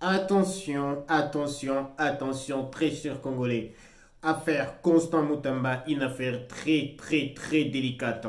Attention, attention, attention, très cher Congolais. Affaire Constant Mutamba, une affaire très délicate.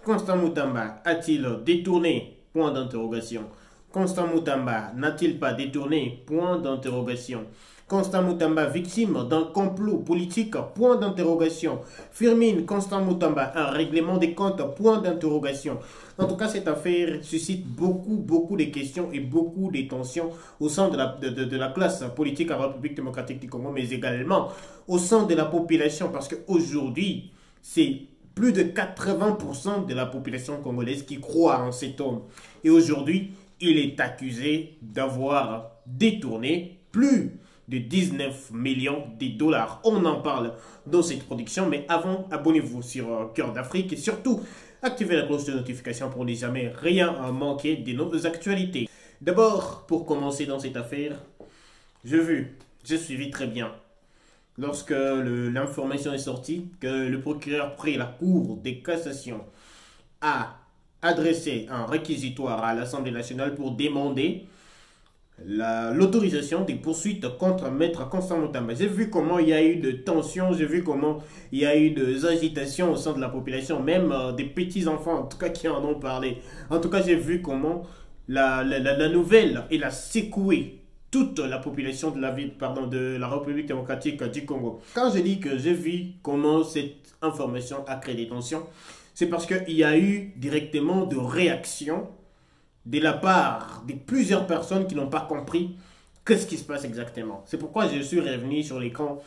Constant Mutamba a-t-il détourné? Point d'interrogation. Constant Mutamba n'a-t-il pas détourné? Point d'interrogation. Constant Mutamba victime d'un complot politique? Point d'interrogation. Firmine Constant Mutamba un règlement des comptes? Point d'interrogation. En tout cas, cette affaire suscite beaucoup de questions et beaucoup de tensions au sein de la classe politique en République démocratique du Congo, mais également au sein de la population, parce qu'aujourd'hui, c'est plus de 80% de la population congolaise qui croit en cet homme. Et aujourd'hui, il est accusé d'avoir détourné plus de 19 millions de dollars. On en parle dans cette production, mais avant, abonnez-vous sur Cœur d'Afrique et surtout, activez la cloche de notification pour ne jamais rien manquer de nos actualités. D'abord, pour commencer dans cette affaire, j'ai suivi très bien lorsque l'information est sortie que le procureur près la Cour de cassation a adressé un réquisitoire à l'Assemblée nationale pour demander l'autorisation des poursuites contre Maître Constant Mutamba. J'ai vu comment il y a eu de tensions, j'ai vu comment il y a eu des agitations au sein de la population, même des petits-enfants en tout cas qui en ont parlé. En tout cas, j'ai vu comment la nouvelle elle a secoué toute la population de la République démocratique du Congo. Quand je dis que j'ai vu comment cette information a créé des tensions, c'est parce qu'il y a eu directement de réactions de la part de plusieurs personnes qui n'ont pas compris qu'est-ce qui se passe exactement. C'est pourquoi je suis revenu sur l'écran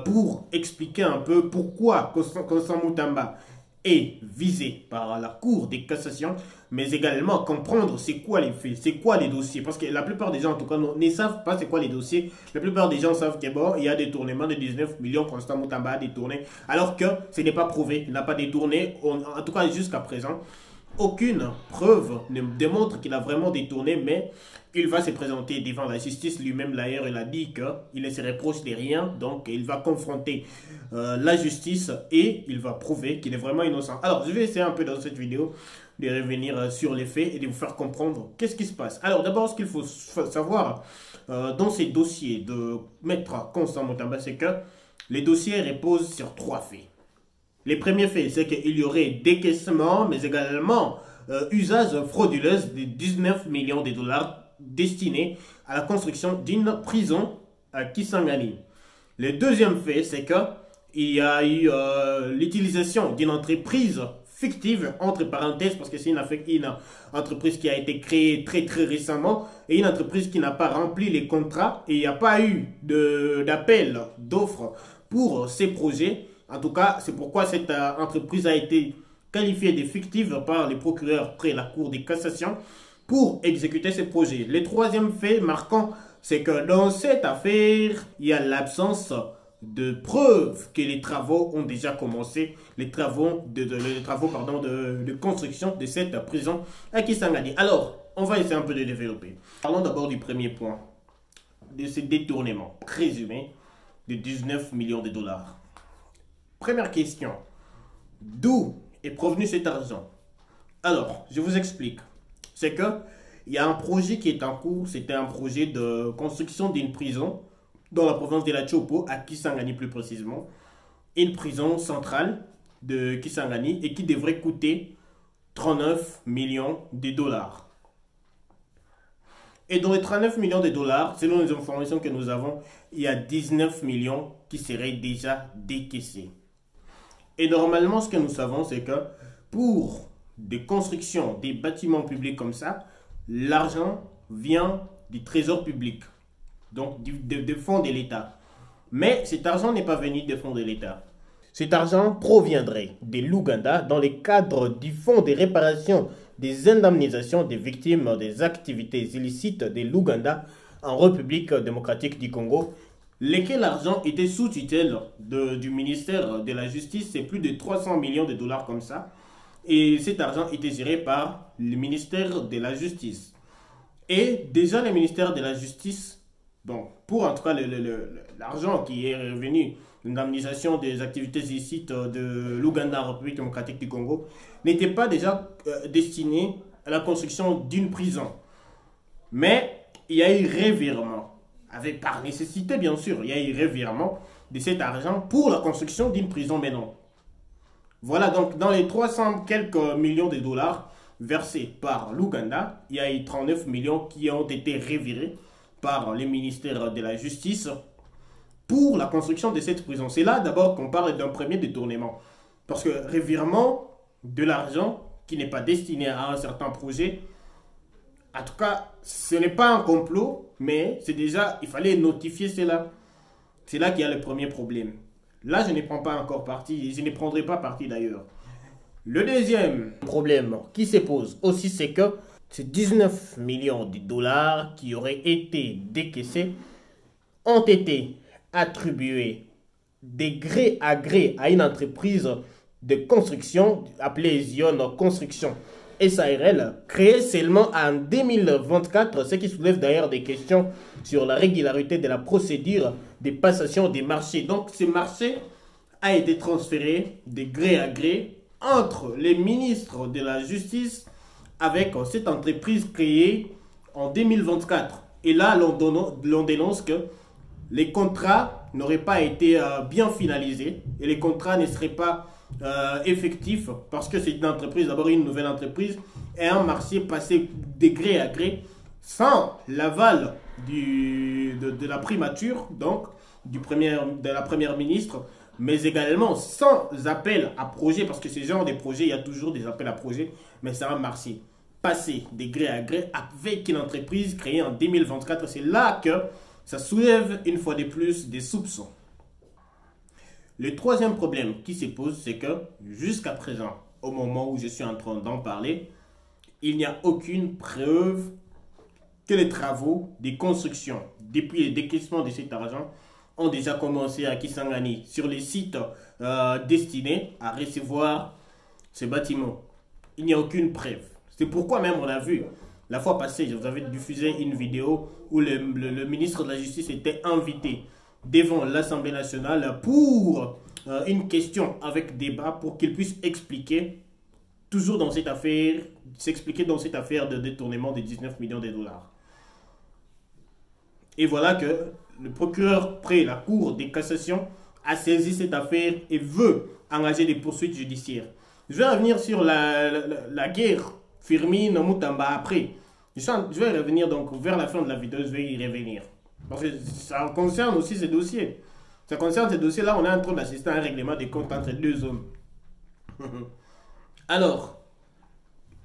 pour expliquer un peu pourquoi Constant Mutamba est visé par la Cour de cassation, mais également comprendre c'est quoi les faits, c'est quoi les dossiers. Parce que la plupart des gens, en tout cas, ne savent pas c'est quoi les dossiers. La plupart des gens savent que bon, il y a des détournements de 19 millions, Constant Mutamba a détourné, alors que ce n'est pas prouvé, il n'a pas détourné, en tout cas jusqu'à présent. Aucune preuve ne démontre qu'il a vraiment détourné, mais il va se présenter devant la justice. Lui-même, d'ailleurs, il a dit qu'il ne se reproche de rien. Donc, il va confronter la justice et il va prouver qu'il est vraiment innocent. Alors, je vais essayer un peu dans cette vidéo de revenir sur les faits et de vous faire comprendre qu'est-ce qui se passe. Alors, d'abord, ce qu'il faut savoir dans ces dossiers de Maître Constant Mutamba, c'est que les dossiers reposent sur 3 faits. Les premiers faits, c'est qu'il y aurait décaissement, mais également usage frauduleux de 19 millions de dollars destinés à la construction d'une prison à Kisangani. Le deuxième fait, c'est qu'il y a eu l'utilisation d'une entreprise fictive, entre parenthèses, parce que c'est une entreprise qui a été créée très récemment, et une entreprise qui n'a pas rempli les contrats, et il n'y a pas eu d'appel d'offres pour ces projets. En tout cas, c'est pourquoi cette entreprise a été qualifiée de fictive par les procureurs près la Cour de cassation pour exécuter ces projets. Le troisième fait marquant, c'est que dans cette affaire, il y a l'absence de preuves que les travaux ont déjà commencé, les travaux de construction de cette prison à Kisangani. Alors, on va essayer un peu de développer. Parlons d'abord du premier point, de ce détournement présumé de 19 millions de dollars. Première question, d'où est provenu cet argent? Alors, je vous explique. C'est que il y a un projet qui est en cours, c'était un projet de construction d'une prison dans la province de la Chopo, à Kisangani plus précisément. Une prison centrale de Kisangani et qui devrait coûter 39 millions de dollars. Et dans les 39 millions de dollars, selon les informations que nous avons, il y a 19 millions qui seraient déjà décaissés. Et normalement, ce que nous savons, c'est que pour des constructions, des bâtiments publics comme ça, l'argent vient du trésor public, donc des fonds de l'État. Mais cet argent n'est pas venu des fonds de l'État. Cet argent proviendrait de l'Ouganda dans le cadre du fonds de réparation des indemnisations des victimes des activités illicites de l'Ouganda en République démocratique du Congo, lesquels l'argent était sous tutelle du ministère de la Justice, c'est plus de 300 millions de dollars comme ça. Et cet argent était géré par le ministère de la Justice. Et déjà le ministère de la Justice, bon, pour en tout cas l'argent qui est revenu, l'indemnisation des activités illicites de l'Ouganda en République démocratique du Congo, n'était pas déjà destiné à la construction d'une prison. Mais il y a eu revirement, par nécessité bien sûr, il y a eu revirement de cet argent pour la construction d'une prison maintenant. Voilà, donc dans les 300 quelques millions de dollars versés par l'Ouganda, il y a eu 39 millions qui ont été revirés par les ministères de la Justice pour la construction de cette prison. C'est là d'abord qu'on parle d'un premier détournement. Parce que revirement de l'argent qui n'est pas destiné à un certain projet, en tout cas, ce n'est pas un complot, mais c'est déjà, il fallait notifier cela. C'est là qu'il y a le premier problème. Là, je ne prends pas encore parti, et je ne prendrai pas parti d'ailleurs. Le deuxième problème qui se pose aussi, c'est que ces 19 millions de dollars qui auraient été décaissés ont été attribués de gré à gré à une entreprise de construction appelée Zion Construction SARL, créée seulement en 2024, ce qui soulève d'ailleurs des questions sur la régularité de la procédure de passation des marchés. Donc, ce marché a été transféré de gré à gré entre les ministres de la Justice avec cette entreprise créée en 2024. Et là, l'on dénonce que les contrats n'auraient pas été bien finalisés et les contrats ne seraient pas effectifs parce que c'est une entreprise, d'abord une nouvelle entreprise, et un marché passé de gré à gré sans l'aval de la primature, donc de la première ministre, mais également sans appel à projet, parce que ce genre de projet, il y a toujours des appels à projet, mais c'est un marché passé de gré à gré avec une entreprise créée en 2024. C'est là que ça soulève une fois de plus des soupçons. Le troisième problème qui se pose, c'est que jusqu'à présent, au moment où je suis en train d'en parler, il n'y a aucune preuve que les travaux de construction, depuis le décaissement de cet argent, ont déjà commencé à Kisangani, sur les sites destinés à recevoir ces bâtiments. Il n'y a aucune preuve. C'est pourquoi même on a vu, la fois passée, je vous avais diffusé une vidéo où le ministre de la Justice était invité devant l'Assemblée nationale pour une question avec débat pour qu'il puisse expliquer, toujours dans cette affaire, s'expliquer dans cette affaire de détournement de 19 millions de dollars. Et voilà que le procureur près la Cour de cassation a saisi cette affaire et veut engager des poursuites judiciaires. Je vais revenir sur la guerre Firmin Mutamba après. Je vais revenir donc vers la fin de la vidéo, je vais y revenir. Parce que ça concerne aussi ces dossiers. Ça concerne ces dossiers-là, on est en train d'assister à un règlement des comptes entre deux hommes. Alors,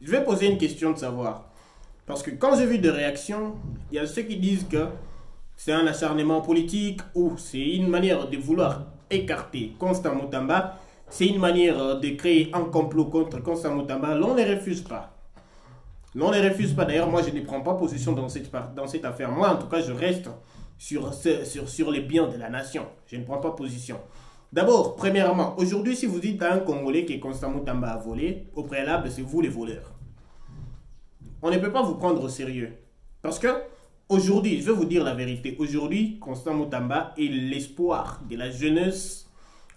je vais poser une question de savoir. Parce que quand j'ai vu des réactions, il y a ceux qui disent que c'est un acharnement politique ou c'est une manière de vouloir écarter Constant Mutamba. C'est une manière de créer un complot contre Constant Mutamba. L'on ne refuse pas. L'on ne refuse pas. D'ailleurs, moi, je ne prends pas position dans cette affaire. Moi, en tout cas, je reste sur les biens de la nation. Je ne prends pas position. D'abord, premièrement, aujourd'hui, si vous dites à un Congolais que Constant Mutamba a volé, au préalable, c'est vous les voleurs. On ne peut pas vous prendre au sérieux. Parce que, aujourd'hui, je vais vous dire la vérité. Aujourd'hui, Constant Mutamba est l'espoir de la jeunesse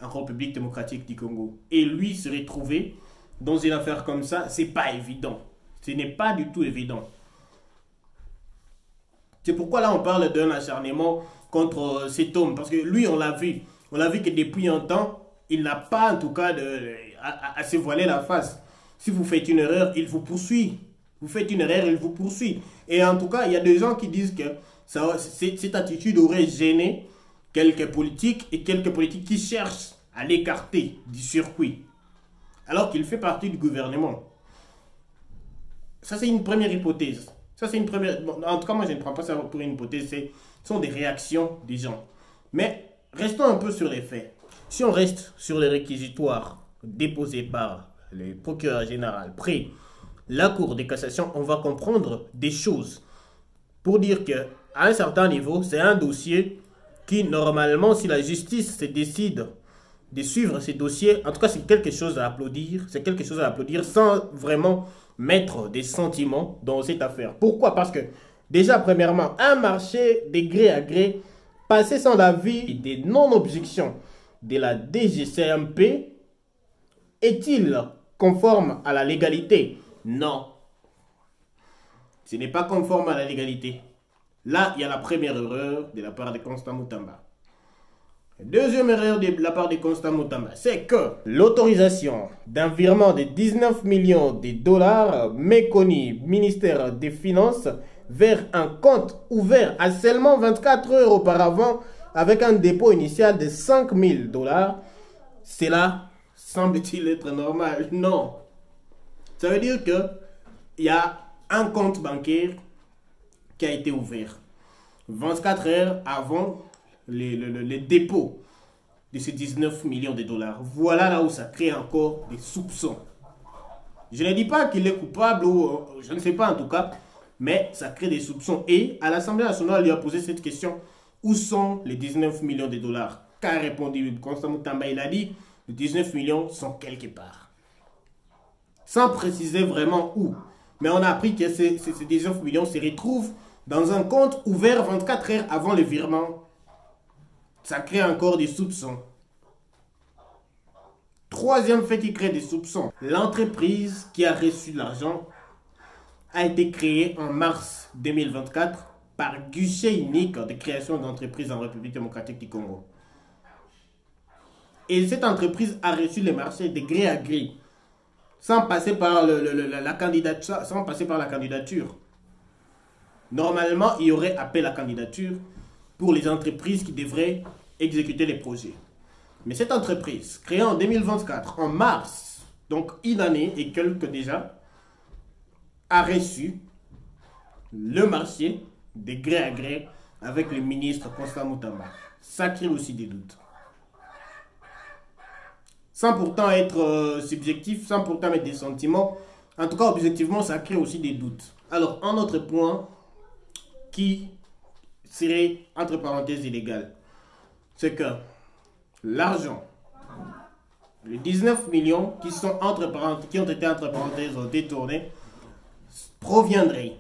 en République démocratique du Congo. Et lui se retrouver dans une affaire comme ça, c'est pas évident. Ce n'est pas du tout évident. C'est pourquoi là on parle d'un acharnement contre cet homme. Parce que lui, on l'a vu. On l'a vu que depuis un temps, il n'a pas en tout cas à se voiler la face. Si vous faites une erreur, il vous poursuit. Vous faites une erreur, il vous poursuit. Et en tout cas, il y a des gens qui disent que cette attitude aurait gêné quelques politiques et quelques politiques qui cherchent à l'écarter du circuit. Alors qu'il fait partie du gouvernement. Ça, c'est une première hypothèse. Ça, c'est une première... Bon, en tout cas, moi, je ne prends pas ça pour une hypothèse. Ce sont des réactions des gens. Mais restons un peu sur les faits. Si on reste sur les réquisitoires déposés par le procureur général près la Cour de cassation, on va comprendre des choses. Pour dire qu'à un certain niveau, c'est un dossier qui, normalement, si la justice se décide de suivre ces dossiers, en tout cas, c'est quelque chose à applaudir. C'est quelque chose à applaudir sans vraiment mettre des sentiments dans cette affaire. Pourquoi? Parce que, déjà, premièrement, un marché de gré à gré, passé sans l'avis et des non-objections de la DGCMP, est-il conforme à la légalité? Non. Ce n'est pas conforme à la légalité. Là, il y a la première erreur de la part de Constant Moutamba. Deuxième erreur de la part de Constant Moutamba, c'est que l'autorisation d'un virement de 19 millions de dollars méconnu ministère des Finances vers un compte ouvert à seulement 24 heures auparavant avec un dépôt initial de 5 000 dollars, cela semble-t-il être normal? Non. Ça veut dire que il y a un compte bancaire qui a été ouvert 24 heures avant le dépôt de ces 19 millions de dollars. Voilà là où ça crée encore des soupçons. Je ne dis pas qu'il est coupable ou je ne sais pas en tout cas, mais ça crée des soupçons. Et à l'Assemblée nationale, il lui a posé cette question: où sont les 19 millions de dollars? Qu'a répondu Constant Moutamba? Il a dit: les 19 millions sont quelque part. Sans préciser vraiment où. Mais on a appris que ces 19 millions se retrouvent dans un compte ouvert 24 heures avant le virement. Ça crée encore des soupçons. Troisième fait qui crée des soupçons. L'entreprise qui a reçu l'argent a été créée en mars 2024 par guichet unique de création d'entreprises en République démocratique du Congo. Et cette entreprise a reçu les marchés de gré à gré, sans passer par la candidature. Normalement, il y aurait appel à candidature pour les entreprises qui devraient exécuter les projets. Mais cette entreprise, créée en 2024, en mars, donc une année et quelques déjà, a reçu le marché de gré à gré avec le ministre Constant Moutamba. Ça crée aussi des doutes. Sans pourtant être subjectif, sans pourtant mettre des sentiments, en tout cas objectivement, ça crée aussi des doutes. Alors, un autre point qui serait, entre parenthèses, illégal, c'est que l'argent, les 19 millions qui ont été entre parenthèses détournés, proviendraient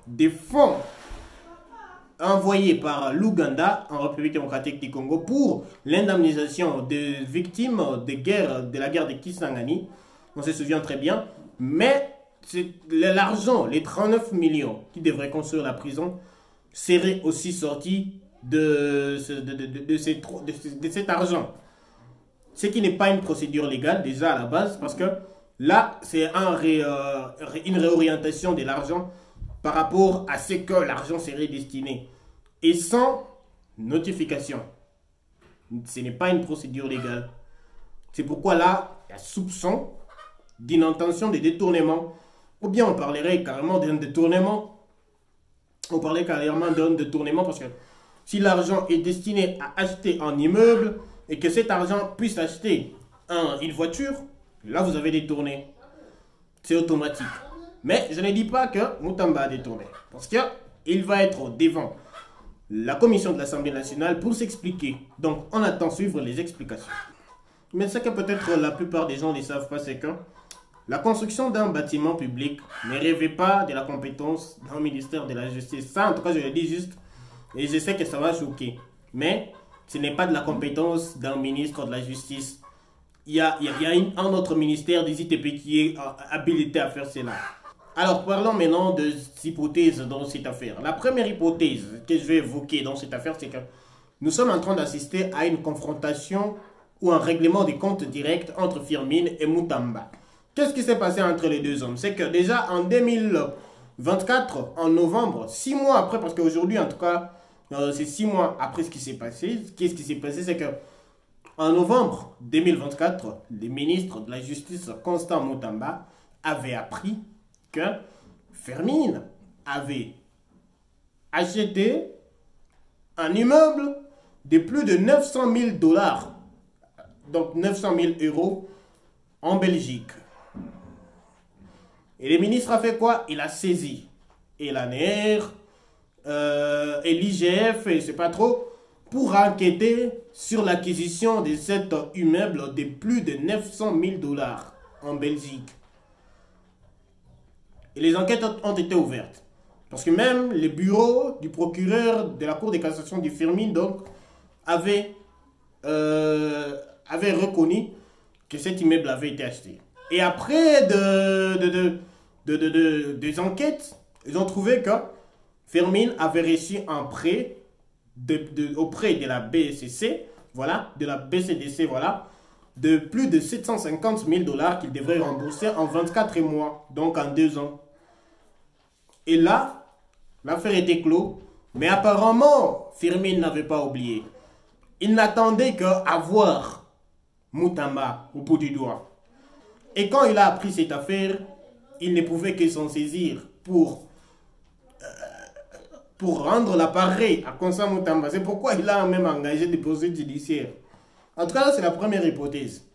des fonds envoyés par l'Ouganda en République démocratique du Congo pour l'indemnisation des victimes de la guerre de Kisangani. On se souvient très bien. Mais l'argent, les 39 millions qui devraient construire la prison, seraient aussi sortis de cet argent. Ce qui n'est pas une procédure légale déjà à la base, parce que là, c'est une réorientation de l'argent par rapport à ce que l'argent serait destiné. Et sans notification. Ce n'est pas une procédure légale. C'est pourquoi là, il y a soupçon d'une intention de détournement. Ou bien on parlerait carrément d'un détournement. On parlait carrément d'un détournement parce que si l'argent est destiné à acheter un immeuble et que cet argent puisse acheter une voiture, là vous avez détourné. C'est automatique. Mais je ne dis pas que Moutamba a détourné. Parce qu'il va être devant la commission de l'Assemblée nationale pour s'expliquer. Donc on attend suivre les explications. Mais ce que peut-être la plupart des gens ne savent pas, c'est que la construction d'un bâtiment public ne rêvait pas de la compétence d'un ministère de la Justice. Ça, en tout cas, je le dis juste, et je sais que ça va choquer. Mais ce n'est pas de la compétence d'un ministre de la Justice. Il y a un autre ministère des ITP qui est habilité à faire cela. Alors, parlons maintenant des hypothèses dans cette affaire. La première hypothèse que je vais évoquer dans cette affaire, c'est que nous sommes en train d'assister à une confrontation ou un règlement des comptes directs entre Firmin et Moutamba. Qu'est-ce qui s'est passé entre les deux hommes? C'est que déjà en 2024, en novembre, 6 mois après, parce qu'aujourd'hui en tout cas, c'est 6 mois après ce qui s'est passé. Qu'est-ce qui s'est passé? C'est que en novembre 2024, le ministre de la Justice, Constant Moutamba, avait appris que Firmin avait acheté un immeuble de plus de 900 000 dollars, donc 900 000 euros en Belgique. Et le ministre a fait quoi? Il a saisi et l'ANER, et l'IGF, et je ne sais pas trop, pour enquêter sur l'acquisition de cet immeuble de plus de 900 000 dollars en Belgique. Et les enquêtes ont été ouvertes. Parce que même le bureau du procureur de la Cour de cassation du Firmin donc, avait reconnu que cet immeuble avait été acheté. Et après des enquêtes, ils ont trouvé que Fermine avait reçu un prêt auprès de la BCC, voilà, de la BCDC, voilà, de plus de 750 000 $ qu'il devrait rembourser en 24 mois, donc en 2 ans. Et là, l'affaire était close, mais apparemment, Firmin n'avait pas oublié. Il n'attendait qu'à voir Moutamba au bout du doigt. Et quand il a appris cette affaire, il ne pouvait que s'en saisir pour rendre l'appareil à Constant Moutamba. C'est pourquoi il a même engagé des poursuites judiciaires. En tout cas, c'est la première hypothèse.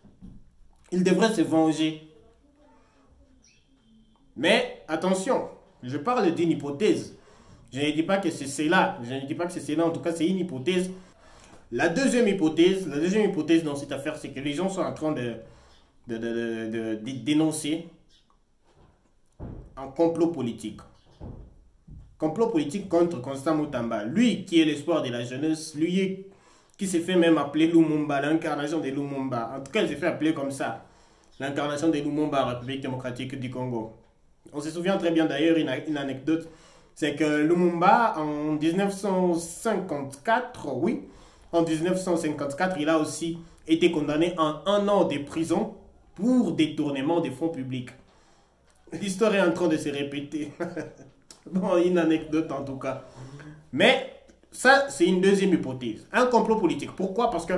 Il devrait se venger. Mais attention, je parle d'une hypothèse. Je ne dis pas que c'est cela. Je ne dis pas que c'est cela. En tout cas, c'est une hypothèse. La deuxième hypothèse dans cette affaire, c'est que les gens sont en train de dénoncer un complot politique. Complot politique contre Constant Moutamba. Lui qui est l'espoir de la jeunesse, lui qui s'est fait même appeler Lumumba, l'incarnation de Lumumba. En tout cas, il s'est fait appeler comme ça. L'incarnation de Lumumba, République démocratique du Congo. On se souvient très bien d'ailleurs une anecdote. C'est que Lumumba, en 1954, oui, en 1954, il a aussi été condamné à 1 an de prison pour détournement des fonds publics. L'histoire est en train de se répéter. Bon, une anecdote en tout cas. Mais ça, c'est une deuxième hypothèse. Un complot politique. Pourquoi? Parce que,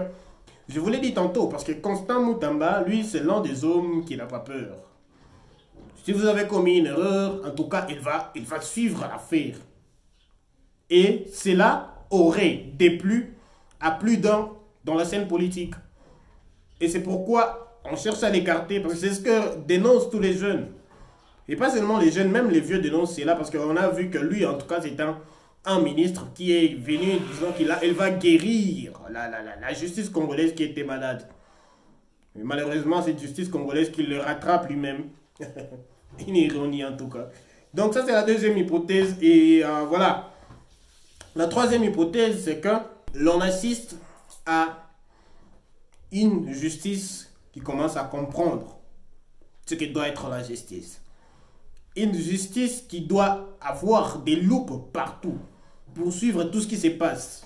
je vous l'ai dit tantôt, parce que Constant Moutamba, lui, c'est l'un des hommes qui n'a pas peur. Si vous avez commis une erreur, en tout cas, il va suivre l'affaire. Et cela aurait déplu à plus d'un dans la scène politique. Et c'est pourquoi on cherche à l'écarter, parce que c'est ce que dénoncent tous les jeunes. Et pas seulement les jeunes, même les vieux dénoncent cela, parce qu'on a vu que lui, en tout cas, c'est un ministre qui est venu disant qu'il va guérir la justice congolaise qui était malade. Mais malheureusement, c'est justice congolaise qui le rattrape lui-même. Une ironie en tout cas. Donc ça, c'est la deuxième hypothèse. Et voilà. La troisième hypothèse, c'est que l'on assiste à une justice qui commence à comprendre ce que doit être la justice. Une justice qui doit avoir des loupes partout pour suivre tout ce qui se passe.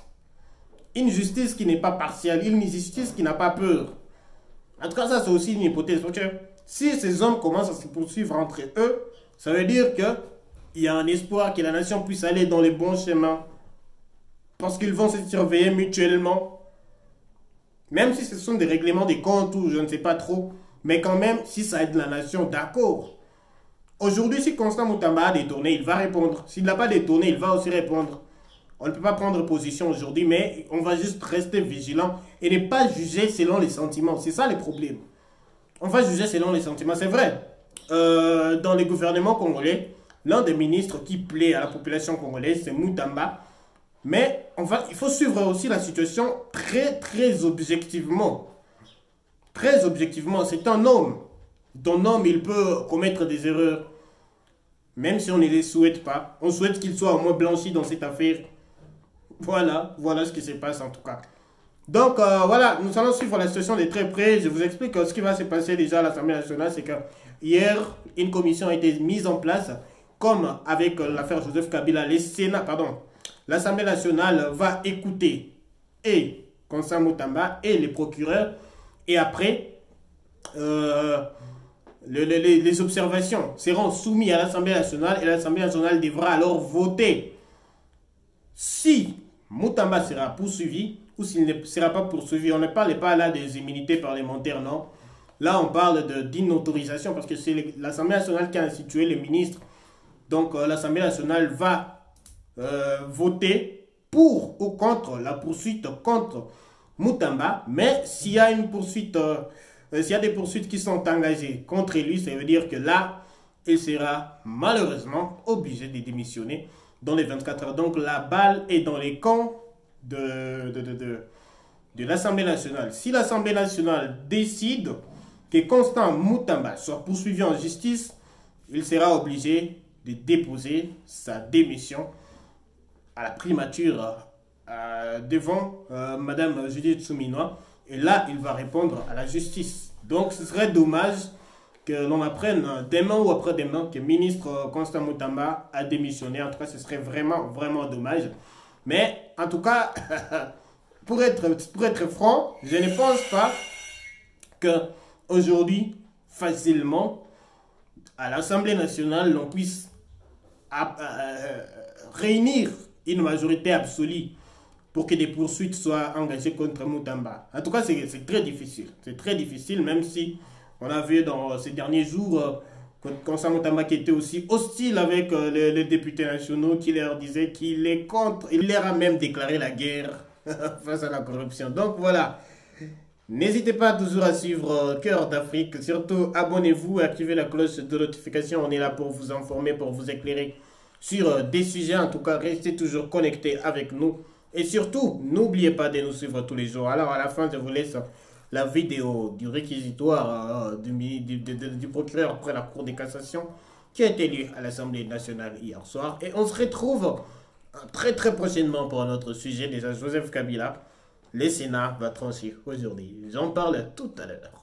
Une justice qui n'est pas partielle, une justice qui n'a pas peur. En tout cas, ça c'est aussi une hypothèse. Parce que si ces hommes commencent à se poursuivre entre eux, ça veut dire qu'il y a un espoir que la nation puisse aller dans les bons chemins. Parce qu'ils vont se surveiller mutuellement. Même si ce sont des règlements des comptes ou je ne sais pas trop. Mais quand même, si ça aide la nation, d'accord. Aujourd'hui, si Constant Moutamba a détourné, il va répondre. S'il n'a pas détourné, il va aussi répondre. On ne peut pas prendre position aujourd'hui, mais on va juste rester vigilant et ne pas juger selon les sentiments. C'est ça le problème. On va juger selon les sentiments. C'est vrai. Dans les gouvernements congolais, l'un des ministres qui plaît à la population congolaise, c'est Moutamba. Mais il faut suivre aussi la situation très objectivement. Très objectivement, c'est un homme. Ton homme, il peut commettre des erreurs. Même si on ne les souhaite pas. On souhaite qu'il soit au moins blanchi dans cette affaire. Voilà ce qui se passe en tout cas. Donc voilà, nous allons suivre la situation de très près. Je vous explique ce qui va se passer déjà à l'Assemblée nationale. C'est que hier, une commission a été mise en place. Comme avec l'affaire Joseph Kabila, l'Assemblée nationale va écouter et Constant Moutamba et les procureurs. Et après, les observations seront soumises à l'Assemblée nationale. Et l'Assemblée nationale devra alors voter si Moutamba sera poursuivi ou s'il ne sera pas poursuivi. On ne parle pas là des immunités parlementaires, non. Là, on parle d'une autorisation parce que c'est l'Assemblée nationale qui a institué les ministres. Donc, l'Assemblée nationale va voter pour ou contre la poursuite contre Moutamba. Mais s'il y a une poursuite, s'il y a des poursuites qui sont engagées contre lui, ça veut dire que là, il sera malheureusement obligé de démissionner dans les 24 heures. Donc, la balle est dans les camps de l'Assemblée nationale. Si l'Assemblée nationale décide que Constant Moutamba soit poursuivi en justice, il sera obligé de déposer sa démission à la primature devant Madame Judith Souminois. Et là, il va répondre à la justice. Donc, ce serait dommage que l'on apprenne demain ou après-demain que le ministre Constant Mutamba a démissionné. En tout cas, ce serait vraiment, vraiment dommage. Mais en tout cas, pour être franc, je ne pense pas qu'aujourd'hui, facilement, à l'Assemblée nationale, l'on puisse réunir une majorité absolue pour que des poursuites soient engagées contre Mutamba. En tout cas, c'est très difficile. C'est très difficile, même si on a vu dans ces derniers jours Constant Mutamba qui était aussi hostile avec les députés nationaux, qui leur disait qu'il est contre. Il leur a même déclaré la guerre face à la corruption. Donc voilà. N'hésitez pas toujours à suivre Cœur d'Afrique. Surtout, abonnez-vous et activez la cloche de notification. On est là pour vous informer, pour vous éclairer sur des sujets. En tout cas, restez toujours connectés avec nous. Et surtout, n'oubliez pas de nous suivre tous les jours. Alors, à la fin, je vous laisse la vidéo du réquisitoire du procureur après la Cour de cassation qui a été lu à l'Assemblée nationale hier soir. Et on se retrouve très très prochainement pour un autre sujet. Déjà, Joseph Kabila, le Sénat va trancher aujourd'hui. J'en parle tout à l'heure.